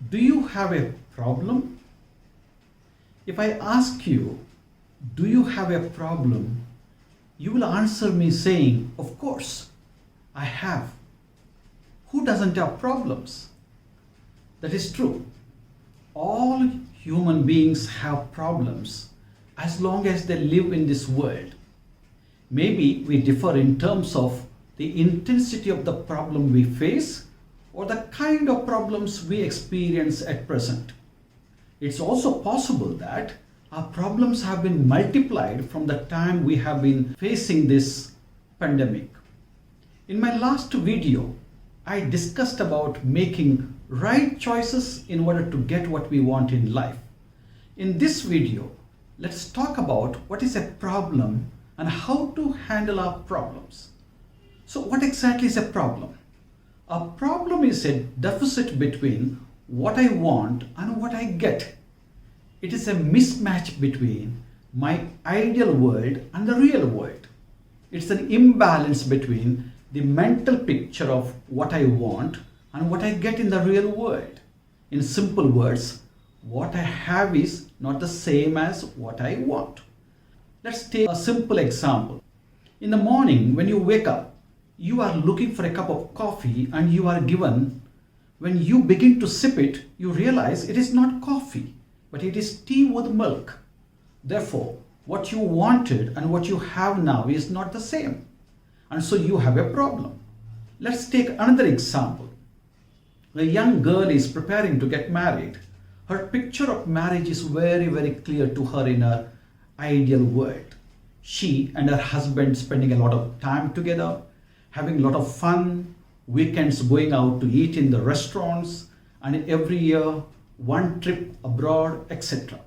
Do you have a problem? If I ask you, do you have a problem? You will answer me saying, of course, I have. Who doesn't have problems? That is true. All human beings have problems as long as they live in this world. Maybe we differ in terms of the intensity of the problem we face or the kind of problems we experience at present. It's also possible that our problems have been multiplied from the time we have been facing this pandemic. In my last video, I discussed about making right choices in order to get what we want in life. In this video, let's talk about what is a problem and how to handle our problems. So what exactly is a problem? A problem is a deficit between what I want and what I get. It is a mismatch between my ideal world and the real world. It's an imbalance between the mental picture of what I want and what I get in the real world. In simple words, what I have is not the same as what I want. Let's take a simple example. In the morning, when you wake up, you are looking for a cup of coffee and you are given. When you begin to sip it, you realize it is not coffee, but it is tea with milk. Therefore, what you wanted and what you have now is not the same. And so you have a problem. Let's take another example. A young girl is preparing to get married. Her picture of marriage is very, very clear to her in her ideal world. She and her husband spending a lot of time together, having a lot of fun, weekends going out to eat in the restaurants, and every year one trip abroad, etc.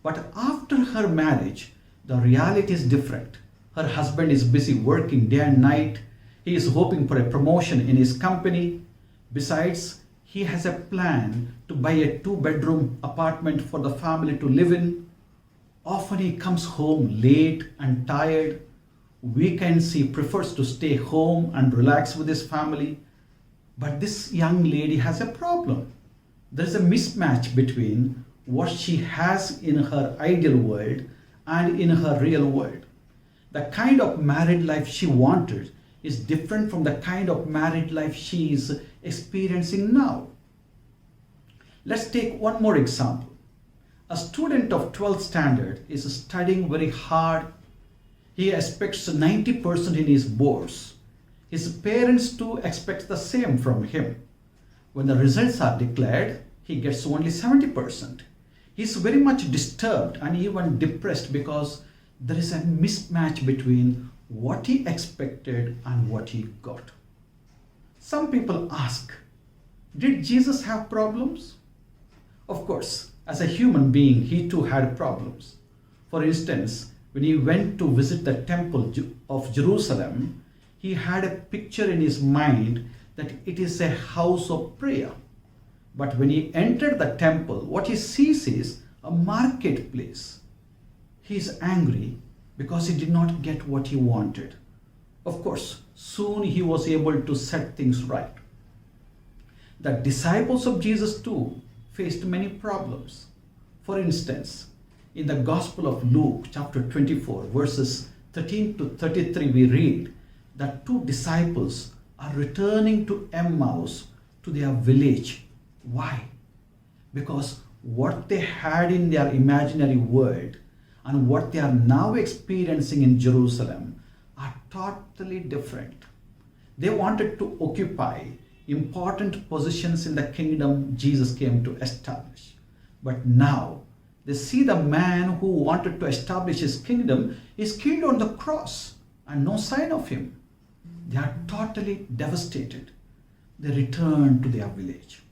But after her marriage, the reality is different. Her husband is busy working day and night. He is hoping for a promotion in his company. Besides, he has a plan to buy a 2-bedroom apartment for the family to live in. Often he comes home late and tired. Weekends he prefers to stay home and relax with his family. But this young lady has a problem. There is a mismatch between what she has in her ideal world and in her real world. The kind of married life she wanted is different from the kind of married life she is experiencing now. Let's take one more example. A student of 12th standard is studying very hard. He expects 90% in his boards. His parents too expect the same from him. When the results are declared, he gets only 70%. He is very much disturbed and even depressed because there is a mismatch between what he expected and what he got. Some people ask, did Jesus have problems? Of course, as a human being, he too had problems. For instance, when he went to visit the temple of Jerusalem, he had a picture in his mind that it is a house of prayer. But when he entered the temple, what he sees is a marketplace. He is angry because he did not get what he wanted. Of course, soon he was able to set things right. The disciples of Jesus too faced many problems. For instance, in the Gospel of Luke, chapter 24, verses 13 to 33, we read that 2 disciples are returning to Emmaus, to their village. Why? Because what they had in their imaginary world and what they are now experiencing in Jerusalem are totally different. They wanted to occupy important positions in the kingdom Jesus came to establish. But now they see the man who wanted to establish his kingdom is killed on the cross and no sign of him. They are totally devastated. They return to their village.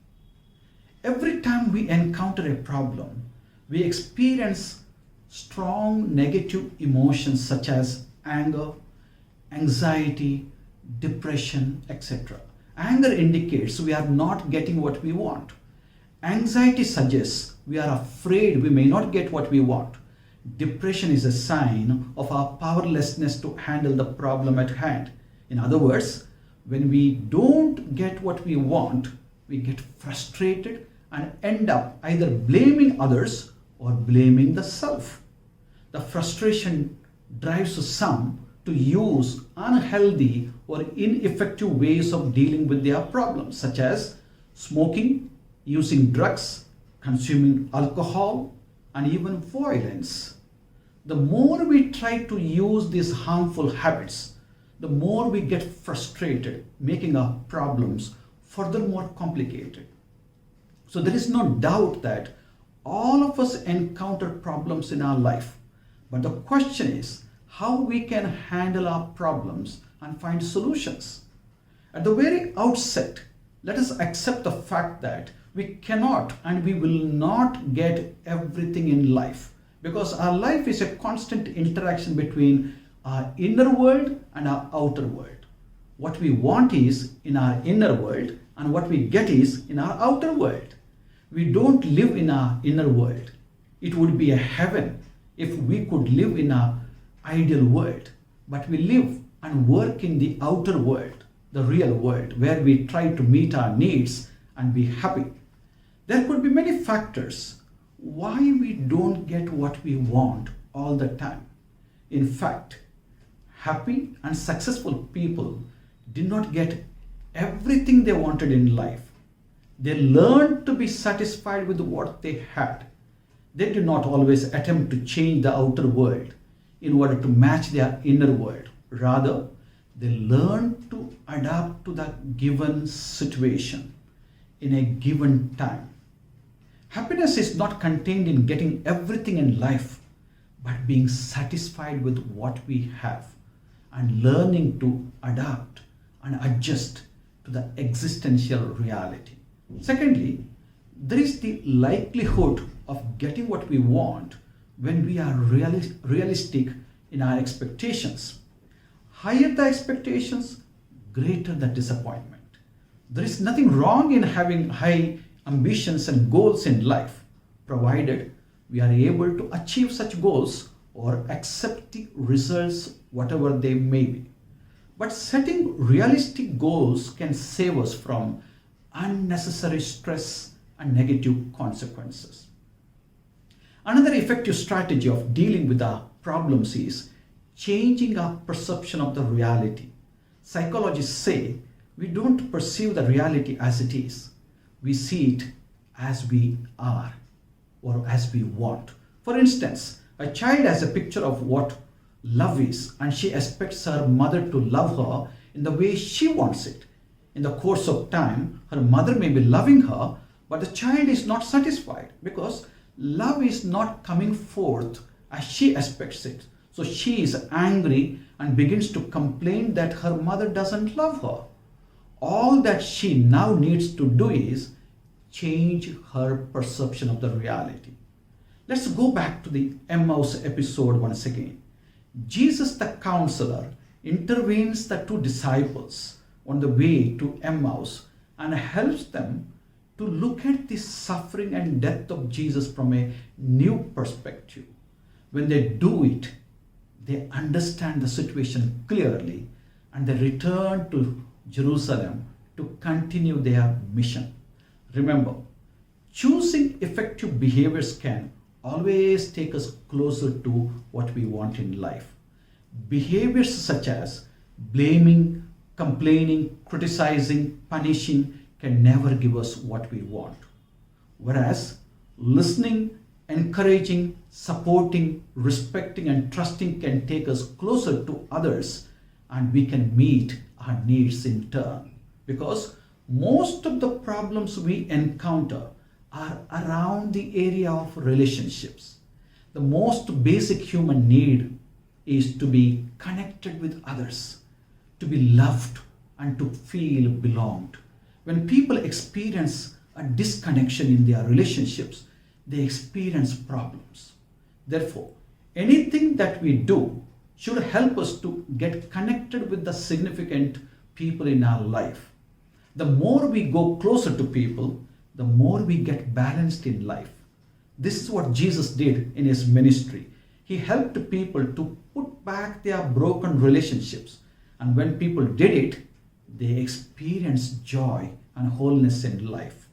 Every time we encounter a problem, we experience strong negative emotions such as anger, anxiety, depression, etc. Anger indicates we are not getting what we want. Anxiety suggests we are afraid we may not get what we want. Depression is a sign of our powerlessness to handle the problem at hand. In other words, when we don't get what we want, we get frustrated and end up either blaming others or blaming the self. The frustration drives some to use unhealthy or ineffective ways of dealing with their problems, such as smoking, using drugs, consuming alcohol, and even violence. The more we try to use these harmful habits, the more we get frustrated, making our problems furthermore complicated. So there is no doubt that all of us encounter problems in our life. But the question is how we can handle our problems and find solutions. At the very outset, let us accept the fact that we cannot and we will not get everything in life, because our life is a constant interaction between our inner world and our outer world. What we want is in our inner world, and what we get is in our outer world. We don't live in our inner world. It would be a heaven if we could live in our ideal world, but we live and work in the outer world, the real world, where we try to meet our needs and be happy. There could be many factors why we don't get what we want all the time. In fact, happy and successful people did not get everything they wanted in life. They learned to be satisfied with what they had. They did not always attempt to change the outer world in order to match their inner world. Rather, they learned to adapt to the given situation in a given time. Happiness is not contained in getting everything in life, but being satisfied with what we have and learning to adapt and adjust to the existential reality. Secondly, there is the likelihood of getting what we want when we are realistic in our expectations. Higher the expectations, greater the disappointment. There is nothing wrong in having high ambitions and goals in life, provided we are able to achieve such goals or accept the results, whatever they may be. But setting realistic goals can save us from unnecessary stress and negative consequences. Another effective strategy of dealing with our problems is changing our perception of the reality. Psychologists say we don't perceive the reality as it is. We see it as we are or as we want. For instance, a child has a picture of what love is, and she expects her mother to love her in the way she wants it. In the course of time, her mother may be loving her, but the child is not satisfied because love is not coming forth as she expects it. So she is angry and begins to complain that her mother doesn't love her. All that she now needs to do is change her perception of the reality. Let's go back to the Emmaus episode once again. Jesus the counselor intervenes the two disciples on the way to Emmaus and helps them to look at the suffering and death of Jesus from a new perspective. When they do it, they understand the situation clearly and they return to Jerusalem to continue their mission. Remember, choosing effective behaviors can always take us closer to what we want in life. Behaviors such as blaming, complaining, criticizing, punishing can never give us what we want. Whereas listening, encouraging, supporting, respecting, and trusting can take us closer to others and we can meet our needs in turn. Because most of the problems we encounter are around the area of relationships. The most basic human need is to be connected with others, to be loved, and to feel belonged. When people experience a disconnection in their relationships, they experience problems. Therefore, anything that we do should help us to get connected with the significant people in our life. The more we go closer to people, the more we get balanced in life. This is what Jesus did in his ministry. He helped people to put back their broken relationships. And when people did it, they experienced joy and wholeness in life.